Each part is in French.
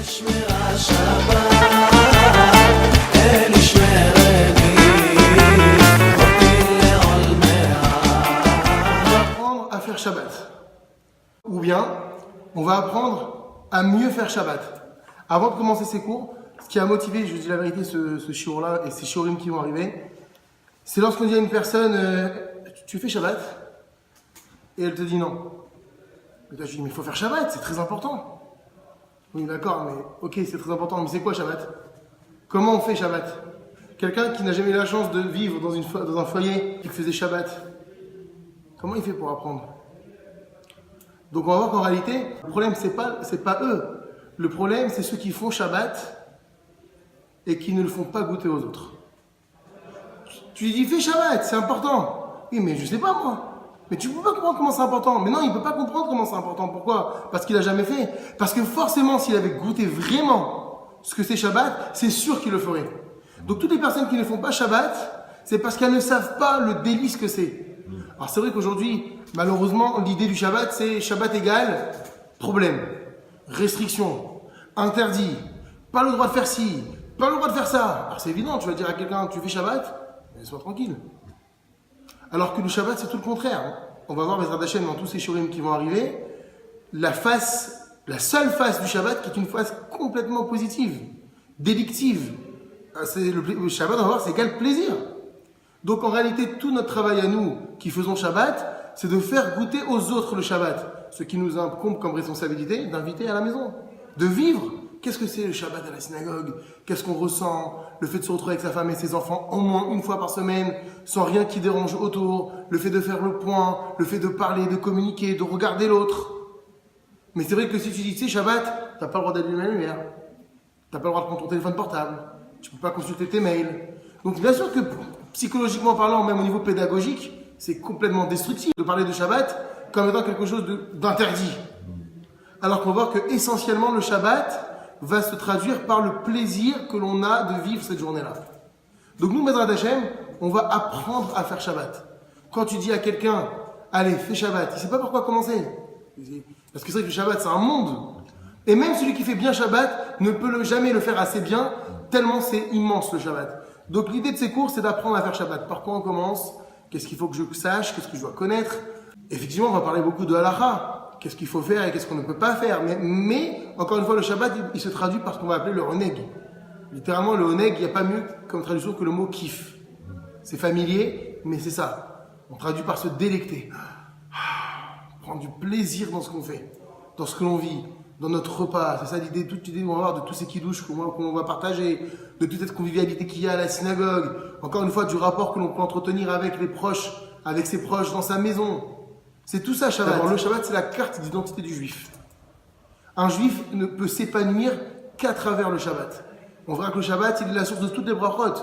Apprendre à faire Shabbat. Ou bien, on va apprendre à mieux faire Shabbat. Avant de commencer ces cours, ce qui a motivé, je vous dis la vérité, ce shiur-là et ces shiurim qui vont arriver, c'est lorsqu'on dit à une personne tu fais Shabbat? Et elle te dit non. Et toi, je dis mais il faut faire Shabbat, c'est très important. Oui, d'accord, mais ok, c'est très important, mais c'est quoi Shabbat? Comment on fait Shabbat? Quelqu'un qui n'a jamais eu la chance de vivre dans un foyer qui faisait Shabbat, comment il fait pour apprendre? Donc on va voir qu'en réalité, le problème c'est pas eux. Le problème c'est ceux qui font Shabbat et qui ne le font pas goûter aux autres. Tu lui dis fais Shabbat, c'est important. Oui, mais je sais pas moi. Mais tu peux pas comprendre comment c'est important. Mais non, il peut pas comprendre comment c'est important. Pourquoi? Parce qu'il a jamais fait. Parce que forcément, s'il avait goûté vraiment ce que c'est Shabbat, c'est sûr qu'il le ferait. Donc toutes les personnes qui ne font pas Shabbat, c'est parce qu'elles ne savent pas le délice que c'est. Alors c'est vrai qu'aujourd'hui, malheureusement, l'idée du Shabbat, c'est Shabbat égale problème, restriction, interdit, pas le droit de faire ci, pas le droit de faire ça. Alors c'est évident, tu vas dire à quelqu'un, tu fais Shabbat, mais sois tranquille. Alors que le Shabbat, c'est tout le contraire. On va voir Bezrat Hashem dans tous ces shurim qui vont arriver, la seule face du Shabbat qui est une face complètement positive, délictive. Le Shabbat, on va voir, c'est égal plaisir. Donc en réalité, tout notre travail à nous qui faisons Shabbat, c'est de faire goûter aux autres le Shabbat. Ce qui nous incombe comme responsabilité d'inviter à la maison, de vivre. Qu'est-ce que c'est le Shabbat à la synagogue? Qu'est-ce qu'on ressent? Le fait de se retrouver avec sa femme et ses enfants au moins une fois par semaine, sans rien qui dérange autour. Le fait de faire le point, le fait de parler, de communiquer, de regarder l'autre. Mais c'est vrai que si tu dis, tu sais, Shabbat, t'as pas le droit d'allumer la lumière. T'as pas le droit de prendre ton téléphone portable. Tu peux pas consulter tes mails. Donc bien sûr que psychologiquement parlant, même au niveau pédagogique, c'est complètement destructif de parler de Shabbat comme étant quelque chose d'interdit. Alors qu'on voit que essentiellement le Shabbat va se traduire par le plaisir que l'on a de vivre cette journée-là. Donc nous, Bezrat Hashem, on va apprendre à faire Shabbat. Quand tu dis à quelqu'un, allez, fais Shabbat, il ne sait pas par quoi commencer. Parce que c'est vrai que le Shabbat, c'est un monde. Et même celui qui fait bien Shabbat ne peut jamais le faire assez bien, tellement c'est immense le Shabbat. Donc l'idée de ces cours, c'est d'apprendre à faire Shabbat. Par quoi on commence? Qu'est-ce qu'il faut que je sache? Qu'est-ce que je dois connaître? Effectivement, on va parler beaucoup de halakha. Qu'est-ce qu'il faut faire et qu'est-ce qu'on ne peut pas faire. Mais encore une fois, le Shabbat, il se traduit par ce qu'on va appeler le oneg. Littéralement, le oneg, il n'y a pas mieux comme traduction que le mot kiff. C'est familier, mais c'est ça. On traduit par se délecter. Prendre du plaisir dans ce qu'on fait, dans ce que l'on vit, dans notre repas. C'est ça l'idée, toute l'idée qu'on va avoir de tous ces kidouches qu'on va partager, de toute cette convivialité qu'il y a à la synagogue. Encore une fois, du rapport que l'on peut entretenir avec les proches, avec ses proches dans sa maison. C'est tout ça, Shabbat. Alors, le Shabbat, c'est la carte d'identité du juif. Un juif ne peut s'épanouir qu'à travers le Shabbat. On verra que le Shabbat, il est la source de toutes les brachot,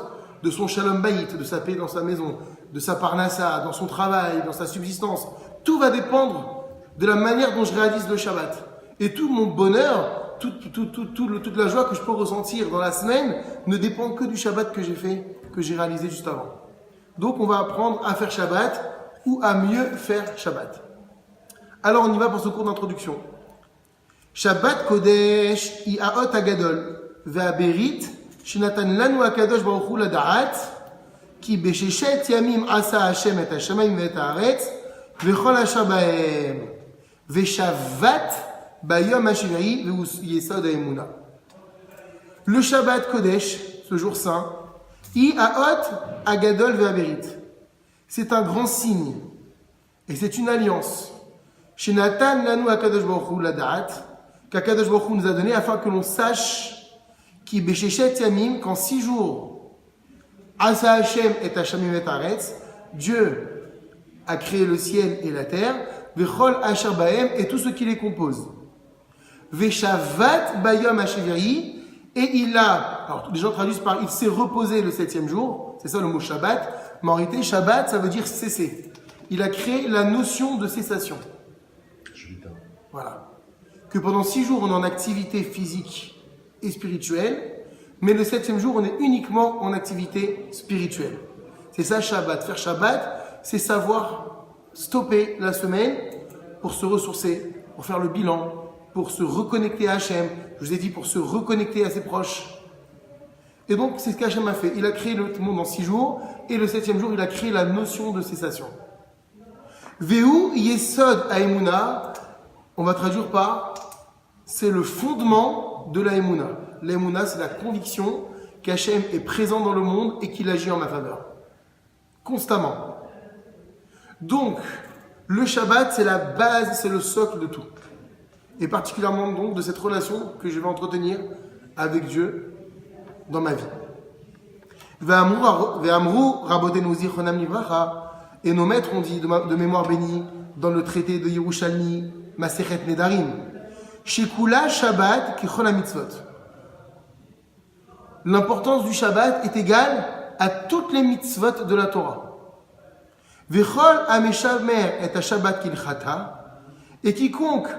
de son shalom bayit, de sa paix dans sa maison, de sa parnassa, dans son travail, dans sa subsistance. Tout va dépendre de la manière dont je réalise le Shabbat. Et tout mon bonheur, toute la joie que je peux ressentir dans la semaine ne dépend que du Shabbat que j'ai fait, que j'ai réalisé juste avant. Donc, on va apprendre à faire Shabbat ou à mieux faire Shabbat. Alors on y va pour ce cours d'introduction. Shabbat Kodesh I'aot Agadol Ve'aberit Shenatan Lanu Akadosh Baruch Hu Lada'at Ki Besheshet Yamim Asa Hashem Et Hashemayim Ve'et Haaretz Ve'chol Asher Bahem Ve'Shavat Bayom HaShiv'i Ve'Yesod HaEmuna. Le Shabbat Kodesh, ce jour saint, I'aot Agadol Ve'aberit. C'est un grand signe. Et c'est une alliance. Shenatan lanu akadosh baruch hu lada'at, qu'Akadosh baruch hu nous a donné afin que l'on sache qui besheshet yamim, qu'en 6 jours, asa Hashem et Hashamim et Haaretz, Dieu a créé le ciel et la terre, vechol asher bahem et tout ce qui les compose. Veshavat bayom hashivri, et il a, alors les gens traduisent par il s'est reposé le 7e jour, c'est ça le mot Shabbat. Mais en réalité, Shabbat, ça veut dire cesser. Il a créé la notion de cessation. Voilà. Que pendant 6 jours, on est en activité physique et spirituelle, mais le 7e jour, on est uniquement en activité spirituelle. C'est ça, Shabbat. Faire Shabbat, c'est savoir stopper la semaine pour se ressourcer, pour faire le bilan, pour se reconnecter à Hachem. Je vous ai dit pour se reconnecter à ses proches. Et donc, c'est ce qu'Hachem a fait. Il a créé le monde en 6 jours, et le 7e jour, il a créé la notion de cessation. Vehu Yesod Haemuna, on va traduire par, c'est le fondement de la Haemuna. La Haemuna, c'est la conviction qu'Hachem est présent dans le monde et qu'il agit en ma faveur. Constamment. Donc, le Shabbat, c'est la base, c'est le socle de tout. Et particulièrement donc de cette relation que je vais entretenir avec Dieu dans ma vie. Ve'amru Rabotenu Zichronam Livracha, et nos maîtres ont dit de mémoire bénie dans le traité de Yerushalmi, Masechet Nedarim, Shekula Shabbat Kichol HaMitzvot. L'importance du Shabbat est égale à toutes les mitzvot de la Torah. Vechol Ameshamer et Shabbat Kilchata, et quiconque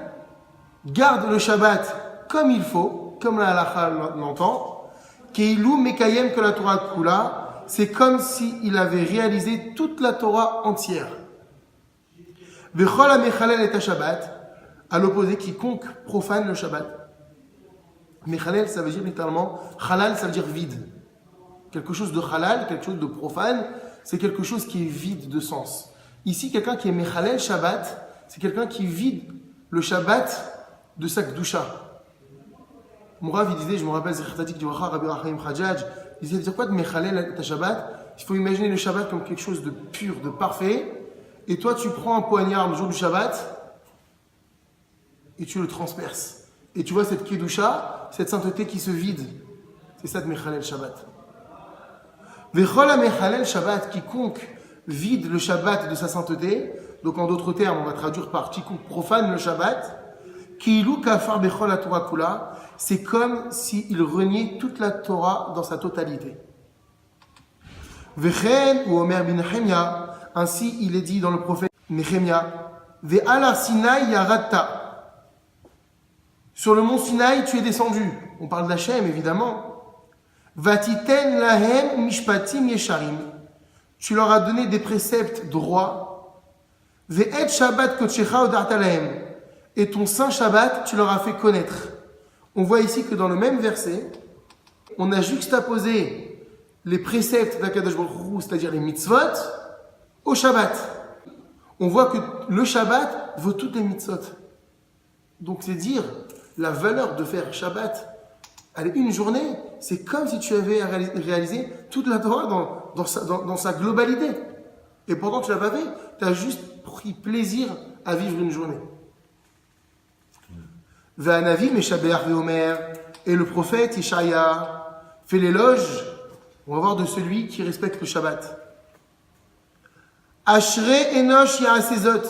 garde le Shabbat comme il faut, comme la halakha l'entend, Keilu Mekayem que la Torah Kula, c'est comme s'il avait réalisé toute la Torah entière. Vechol Amechalel et Shabbat, à l'opposé, quiconque profane le Shabbat. Mechalel, ça veut dire littéralement, halal, ça veut dire vide. Quelque chose de halal, quelque chose de profane, c'est quelque chose qui est vide de sens. Ici, quelqu'un qui est Mechalel Shabbat, c'est quelqu'un qui vide le Shabbat de sa Kedusha. Mourav, il disait, je me rappelle, c'est Tzadik du Rabbi Rahim Khadjaj, il disait, c'est quoi de Mechalel ta Shabbat? Il faut imaginer le Shabbat comme quelque chose de pur, de parfait, et toi, tu prends un poignard le jour du Shabbat, et tu le transperces. Et tu vois cette Kedusha, cette sainteté qui se vide. C'est ça de Mechalel Shabbat. Vechol Mechalel Shabbat, quiconque vide le Shabbat de sa sainteté, donc en d'autres termes, on va traduire par quiconque profane le Shabbat, Kiilu Kafar Bechol HaTorah Kula, c'est comme s'il reniait toute la Torah dans sa totalité. Vechen ou Omer bin Nehemia, ainsi il est dit dans le prophète Nehemia, Ve'ala Sinai Yaratta. Sur le mont Sinaï, tu es descendu. On parle d'Hachem, évidemment. Vatiten lahem mishpatim yesharim. Tu leur as donné des préceptes droits. Ve'et shabbat kodshecha odarta lahem. Et ton saint Shabbat, tu leur as fait connaître. On voit ici que dans le même verset, on a juxtaposé les préceptes d'Akadosh Baruch Hu, c'est-à-dire les mitzvot, au Shabbat. On voit que le Shabbat vaut toutes les mitzvot. Donc c'est dire la valeur de faire Shabbat, allez, une journée, c'est comme si tu avais réalisé toute la Torah dans sa globalité. Et pourtant tu l'as pas fait, tu as juste pris plaisir à vivre une journée. Va'anavi meshabeach ve'omer, et le prophète Ishaïa fait l'éloge, on va voir, de celui qui respecte le Shabbat. Ashrei enosh ya'asezot.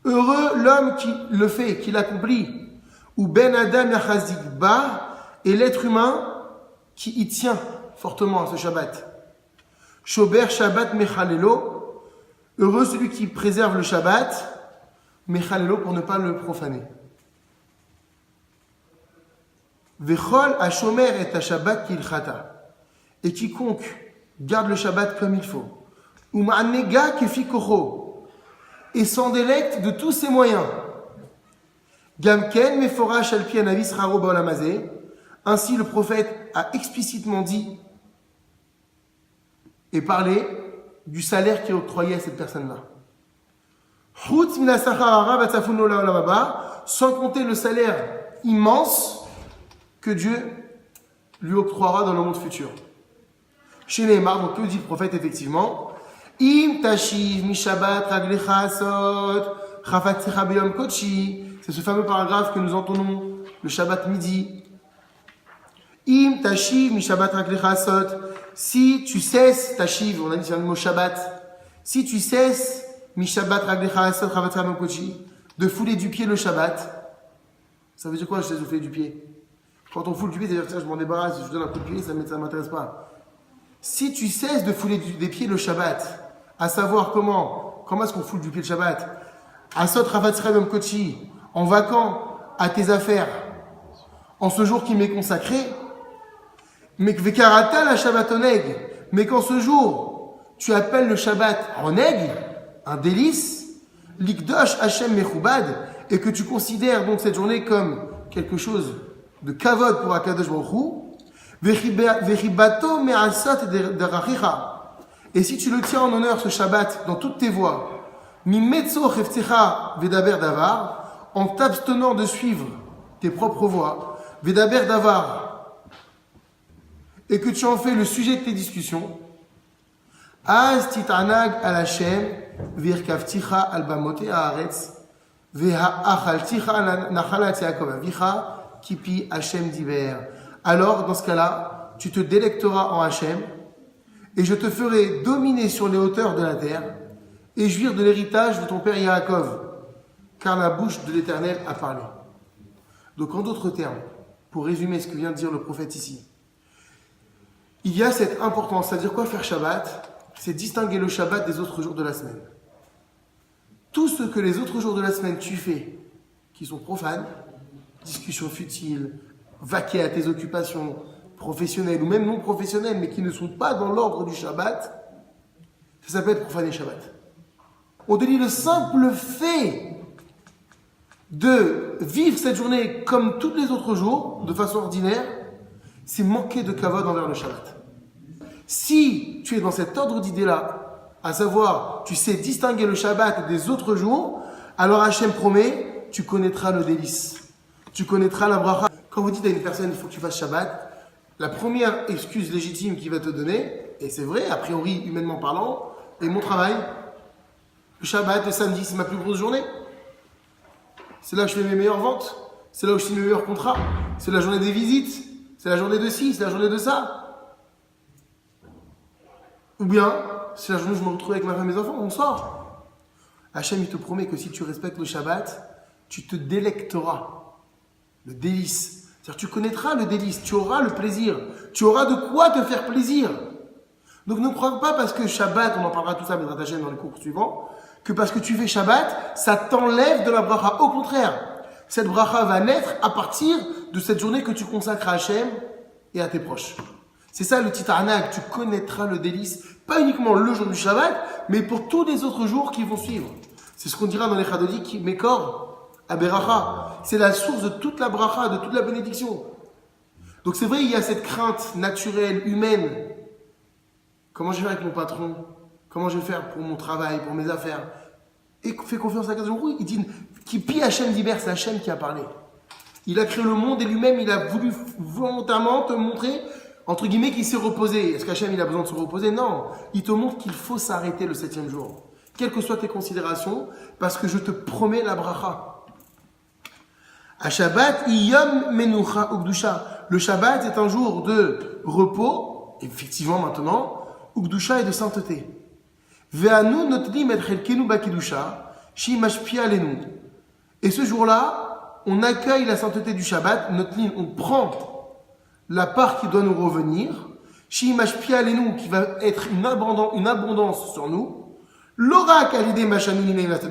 Heureux l'homme qui le fait, qui l'accomplit. Ou ben adam yachazik ba, et l'être humain qui y tient fortement à ce Shabbat. Shober Shabbat mechalelo. Heureux celui qui préserve le Shabbat, mechalelo, pour ne pas le profaner. Vechol hashomer et Shabbat kilchata. Et quiconque garde le Shabbat comme il faut. Ou ma'anega kefi kocho. Et s'en délecte de tous ses moyens. Gamken meforash al pi anavis raro ba'olamazé. Ainsi le prophète a explicitement dit et parlé du salaire qui est octroyé à cette personne-là. Chutz min hasachar harav hatzafun lo la'olam haba, sans compter le salaire immense que Dieu lui octroiera dans le monde futur. Chez Neymar, donc que dit le prophète effectivement? Im tashiv mi shabbat raglecha asot chafatzecha b'yom kodshi. C'est ce fameux paragraphe que nous entendons le Shabbat midi. Im tashiv mi shabbat raglecha asot. Si tu cesses, tashiv, on a dit c'est un mot Shabbat. Si tu cesses mi shabbat raglecha asot chafatzecha b'yom kodshi, de fouler du pied le Shabbat, ça veut dire quoi, je cesse de fouler du pied? Quand on foule du pied, c'est-à-dire que je m'en débarrasse, je donne un coup de pied, ça ne m'intéresse pas. Si tu cesses de fouler des pieds le Shabbat, à savoir comment est-ce qu'on foule du pied le Shabbat, Asot Ravatzecha B'yom Kodshi, en vaquant à tes affaires, en ce jour qui m'est consacré, mais Vekarata la Shabbat Oneg, mais qu'en ce jour, tu appelles le Shabbat Oneg, un délice, Likdosh Hashem Mechubad, et que tu considères donc cette journée comme quelque chose de kavod pour Akadosh Baruch Hu, vechibato me'asat derachicha. Et si tu le tiens en honneur ce Shabbat dans toutes tes voies, mimetzo cheftecha vedaber davar, en t'abstenant de suivre tes propres voies, vedaber davar, et que tu en fais le sujet de tes discussions, az titanag al Hashem virkavticha al bamote haaretz ve'achalticha nachalat Yaakov avicha kipi Hashem diver. Alors, dans ce cas-là, tu te délecteras en Hashem, et je te ferai dominer sur les hauteurs de la terre, et jouir de l'héritage de ton père Yaakov, car la bouche de l'Éternel a parlé. Donc, en d'autres termes, pour résumer ce que vient de dire le prophète ici, il y a cette importance, c'est-à-dire quoi faire Shabbat? C'est distinguer le Shabbat des autres jours de la semaine. Tout ce que les autres jours de la semaine tu fais, qui sont profanes, discussions futiles, vaquer à tes occupations professionnelles ou même non professionnelles, mais qui ne sont pas dans l'ordre du Shabbat, ça s'appelle profaner Shabbat. On te dit le simple fait de vivre cette journée comme tous les autres jours, de façon ordinaire, c'est manquer de kavod envers le Shabbat. Si tu es dans cet ordre d'idée-là, à savoir, tu sais distinguer le Shabbat des autres jours, alors Hachem promet, tu connaîtras le délice. Tu connaîtras la bracha. Quand vous dites à une personne, il faut que tu fasses Shabbat, la première excuse légitime qu'il va te donner, et c'est vrai, a priori, humainement parlant, est mon travail. Le Shabbat, le samedi, c'est ma plus grosse journée. C'est là que je fais mes meilleures ventes. C'est là où je signe mes meilleurs contrats. C'est la journée des visites. C'est la journée de ci, c'est la journée de ça. Ou bien, c'est la journée où je me retrouve avec ma femme et mes enfants, on sort. Hachem, il te promet que si tu respectes le Shabbat, tu te délecteras. Le délice. C'est-à-dire, tu connaîtras le délice, tu auras le plaisir. Tu auras de quoi te faire plaisir. Donc, ne crois pas parce que Shabbat, on en parlera tout ça, mais Hachem dans les cours suivants, que parce que tu fais Shabbat, ça t'enlève de la bracha. Au contraire, cette bracha va naître à partir de cette journée que tu consacres à Hachem et à tes proches. C'est ça le titanag, tu connaîtras le délice, pas uniquement le jour du Shabbat, mais pour tous les autres jours qui vont suivre. C'est ce qu'on dira dans les Chadodik, Mekor, Aberacha. C'est la source de toute la bracha, de toute la bénédiction. Donc c'est vrai, il y a cette crainte naturelle, humaine. Comment je vais faire avec mon patron? Comment je vais faire pour mon travail, pour mes affaires? Et fais confiance à Kadosh Baruch Hu. Il dit, qui pie Hachem d'Iber, c'est Hachem qui a parlé. Il a créé le monde et lui-même, il a voulu volontairement te montrer entre guillemets, qu'il s'est reposé. Est-ce qu'Hachem, il a besoin de se reposer? Non. Il te montre qu'il faut s'arrêter le 7e jour. Quelles que soient tes considérations, parce que je te promets la bracha. À Shabbat, Yom Menucha Ukdusha. Le Shabbat est un jour de repos, effectivement maintenant, Ukdusha et de sainteté. Ve'anu notlim et chelkenu bakidusha, shi mashpia lenu. Et ce jour-là, on accueille la sainteté du Shabbat, notlim, on prend la part qui doit nous revenir, qui va être une abondance sur nous, l'aura qualité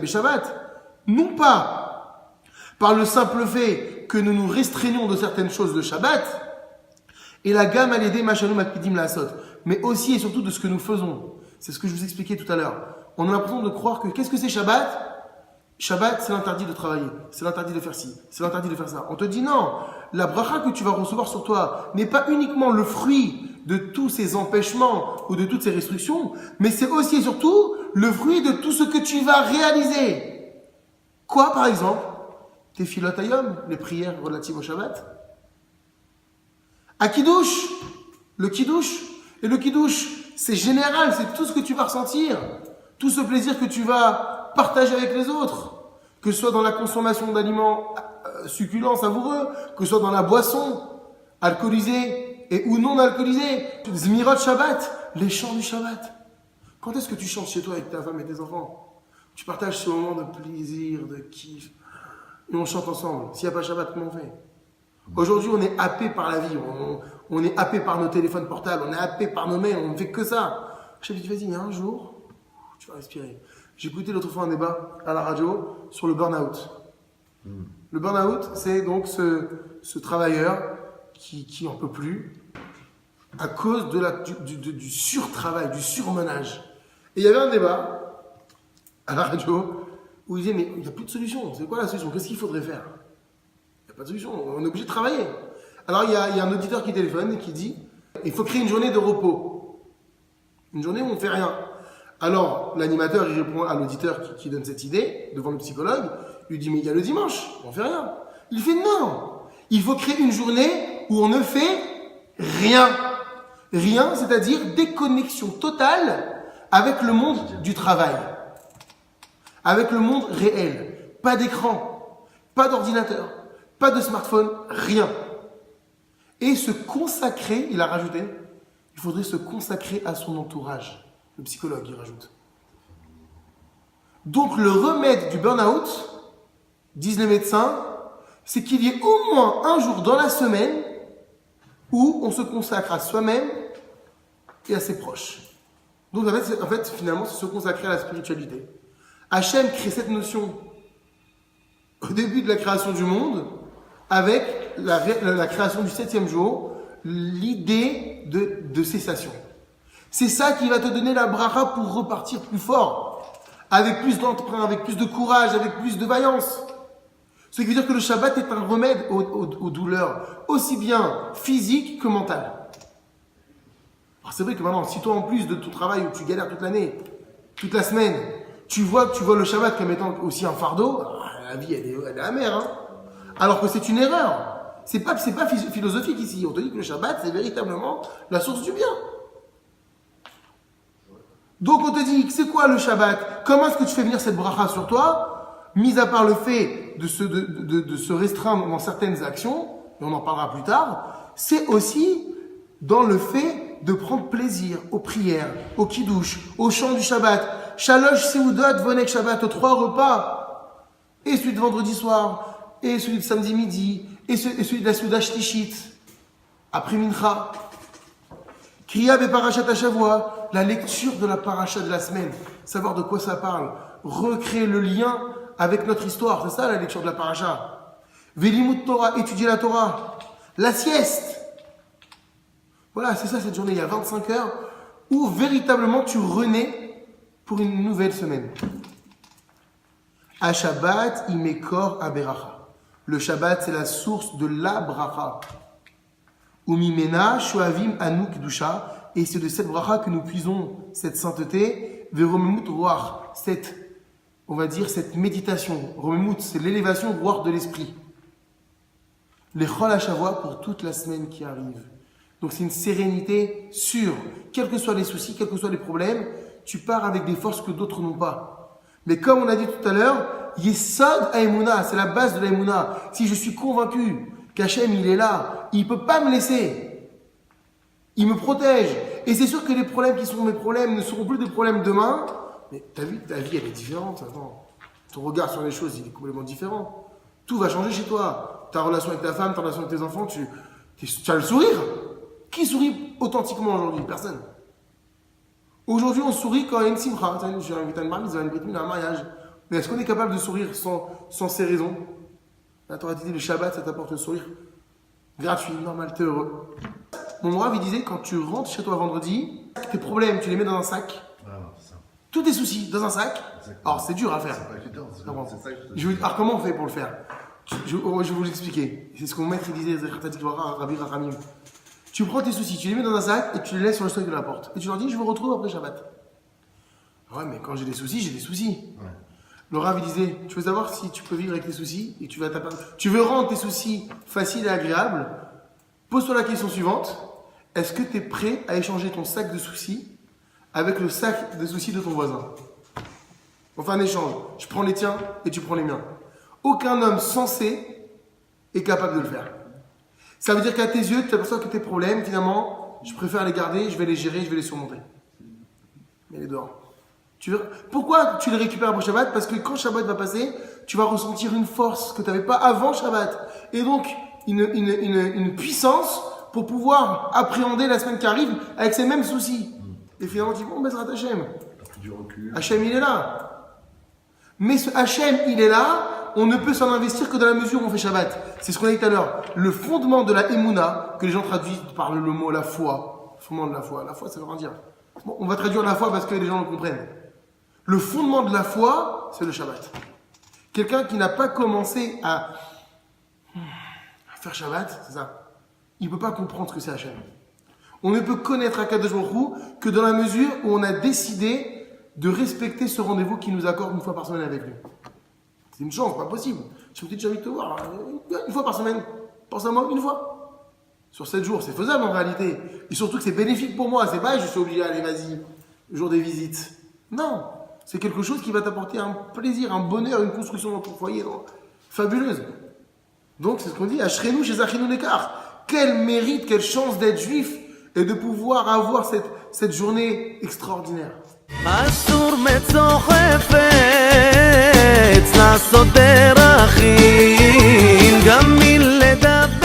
Shabbat, non pas par le simple fait que nous nous restreignons de certaines choses de Shabbat, et la gamme mais aussi et surtout de ce que nous faisons. C'est ce que je vous expliquais tout à l'heure. On a l'impression de croire que qu'est-ce que c'est Shabbat? Shabbat, c'est l'interdit de travailler, c'est l'interdit de faire ci, c'est l'interdit de faire ça. On te dit non, la bracha que tu vas recevoir sur toi n'est pas uniquement le fruit de tous ces empêchements ou de toutes ces restrictions, mais c'est aussi et surtout le fruit de tout ce que tu vas réaliser. Quoi par exemple? Tes filot hayom, les prières relatives au Shabbat. À Kiddush, le Kiddush. Et le Kiddush, c'est général, c'est tout ce que tu vas ressentir, tout ce plaisir que tu vas partager avec les autres, que ce soit dans la consommation d'aliments succulents, savoureux, que ce soit dans la boisson, alcoolisée et ou non alcoolisée. Zmirot Shabbat, les chants du Shabbat. Quand est-ce que tu chantes chez toi avec ta femme et tes enfants? Tu partages ce moment de plaisir, de kiff, et on chante ensemble. S'il n'y a pas Shabbat, comment on fait? Aujourd'hui, on est happé par la vie, on est happé par nos téléphones portables, on est happé par nos mails, on ne fait que ça. Je me dis, vas-y, il y a un jour, tu vas respirer. J'ai écouté l'autre fois un débat à la radio sur le burn-out. Le burn-out, c'est donc ce travailleur qui en peut plus à cause du surtravail, du surmenage. Et il y avait un débat à la radio où où il disait, mais il n'y a plus de solution. C'est quoi la solution? Qu'est-ce qu'il faudrait faire? Il n'y a pas de solution. On est obligé de travailler. Alors, il y a un auditeur qui téléphone et qui dit, il faut créer une journée de repos. Une journée où on ne fait rien. Alors, l'animateur, il répond à l'auditeur qui donne cette idée, devant le psychologue, il lui dit, mais il y a le dimanche, on ne fait rien. Il fait, non, il faut créer une journée où on ne fait rien. Rien, c'est-à-dire déconnexion totale avec le monde du travail. Avec le monde réel. Pas d'écran, pas d'ordinateur, pas de smartphone, rien. Et se consacrer, il a rajouté, il faudrait se consacrer à son entourage. Le psychologue, il rajoute. Donc, le remède du burn-out, disent les médecins, c'est qu'il y ait au moins un jour dans la semaine où on se consacre à soi-même et à ses proches. Donc, en fait finalement, c'est se consacrer à la spiritualité. Hachem crée cette notion au début de la création du monde avec la création du 7e jour, l'idée de cessation. C'est ça qui va te donner la bracha pour repartir plus fort, avec plus d'emprunt, avec plus de courage, avec plus de vaillance. Ce qui veut dire que le Shabbat est un remède aux douleurs, aussi bien physiques que mentales. Alors c'est vrai que maintenant, si toi en plus de ton travail où tu galères toute l'année, toute la semaine, tu vois le Shabbat comme étant aussi un fardeau, la vie elle est amère, hein. Alors que c'est une erreur. C'est pas philosophique ici. On te dit que le Shabbat c'est véritablement la source du bien. Donc on te dit, c'est quoi le Shabbat? Comment est-ce que tu fais venir cette bracha sur toi? Mis à part le fait de se restreindre dans certaines actions, et on en parlera plus tard, c'est aussi dans le fait de prendre plaisir aux prières, au kiddush, au chant du Shabbat. Shalosh Seudot Vonek Shabbat, aux 3 repas. Et celui de vendredi soir, et celui de samedi midi, et celui de la Souda Shlishit, après Mincha. Kriya be Parashat HaShavua, la lecture de la paracha de la semaine, savoir de quoi ça parle, recréer le lien avec notre histoire, c'est ça la lecture de la paracha. Velimut Torah, étudier la Torah, la sieste. Voilà, c'est ça cette journée, il y a 25 heures où véritablement tu renais pour une nouvelle semaine. À Shabbat, imekor aberacha. Le Shabbat, c'est la source de la bracha. Umimena shuavim anu kedusha, et c'est de cette bracha que nous puisons cette sainteté, veromemut roar, on va dire cette méditation. Romemut, c'est l'élévation roar de l'esprit. Les chol hashavua pour toute la semaine qui arrive. Donc c'est une sérénité sûre. Quels que soient les soucis, quels que soient les problèmes, tu pars avec des forces que d'autres n'ont pas. Mais comme on a dit tout à l'heure, Yesod Haemuna, c'est la base de la Haemuna. Si je suis convaincu qu'Hachem il est là, il ne peut pas me laisser. Il me protège. Et c'est sûr que les problèmes qui sont mes problèmes ne seront plus des problèmes demain. Mais ta vie elle est différente. Attends. Ton regard sur les choses, il est complètement différent. Tout va changer chez toi. Ta relation avec ta femme, ta relation avec tes enfants, tu as le sourire. Qui sourit authentiquement aujourd'hui? Personne. Aujourd'hui, on sourit quand il y a une simcha. Je suis invité à une bar mitzvah, une brit mila, un mariage. Mais est-ce qu'on est capable de sourire sans ces raisons? La Torah dit le Shabbat, ça t'apporte le sourire gratuit, normal, t'es heureux. Mon Rav, il disait, quand tu rentres chez toi vendredi, tes problèmes, tu les mets dans un sac. Ça. Tous tes soucis dans un sac. Exactement. Alors, c'est dur à faire. C'est pas évident. Alors, comment on fait pour le faire? Je vais vous l'expliquer. C'est ce que mon maître disait, Rabbi Rachamim. Tu prends tes soucis, tu les mets dans un sac et tu les laisses sur le seuil de la porte. Et tu leur dis, je vous retrouve après Shabbat. Ouais, mais quand j'ai des soucis, j'ai des soucis. Ouais. Le Rav disait, tu veux savoir si tu peux vivre avec tes soucis et tu veux rendre tes soucis faciles et agréables, pose-toi la question suivante. Est-ce que tu es prêt à échanger ton sac de soucis avec le sac de soucis de ton voisin? On fait un échange. Je prends les tiens et tu prends les miens. Aucun homme sensé est capable de le faire. Ça veut dire qu'à tes yeux, tu t'aperçois que tes problèmes, finalement, je préfère les garder, je vais les gérer, je vais les surmonter. Mais les dehors. Pourquoi tu les récupères après Shabbat? Parce que quand Shabbat va passer, tu vas ressentir une force que tu n'avais pas avant Shabbat. Et donc, une puissance pour pouvoir appréhender la semaine qui arrive avec ces mêmes soucis. Et finalement, tu dis, bon, Bezrat Hachem. Hachem, il est là. Mais ce Hachem, il est là, on ne peut s'en investir que dans la mesure où on fait Shabbat. C'est ce qu'on a dit tout à l'heure. Le fondement de la Emouna, que les gens traduisent par le mot la foi. Le fondement de la foi. La foi, ça veut rien dire. Bon, on va traduire la foi parce que les gens le comprennent. Le fondement de la foi, c'est le Shabbat. Quelqu'un qui n'a pas commencé à faire Shabbat, c'est ça. Il ne peut pas comprendre ce que c'est Hachem. On ne peut connaître Akadosh Baruch Hu que dans la mesure où on a décidé de respecter ce rendez-vous qu'il nous accorde une fois par semaine avec lui. C'est une chance, pas possible. Je me dis, j'ai envie de te voir une fois par semaine. Pense à moi une fois. Sur 7 jours, c'est faisable en réalité. Et surtout que c'est bénéfique pour moi. C'est pas je suis obligé, allez, vas-y, le jour des visites. Non, c'est quelque chose qui va t'apporter un plaisir, un bonheur, une construction dans ton foyer fabuleuse. Donc c'est ce qu'on dit, Ashrenou chez Achinou Nekar. Quel mérite, quelle chance d'être juif et de pouvoir avoir cette journée extraordinaire. אסור מצוחפת לעשות דרכים גם מלדבר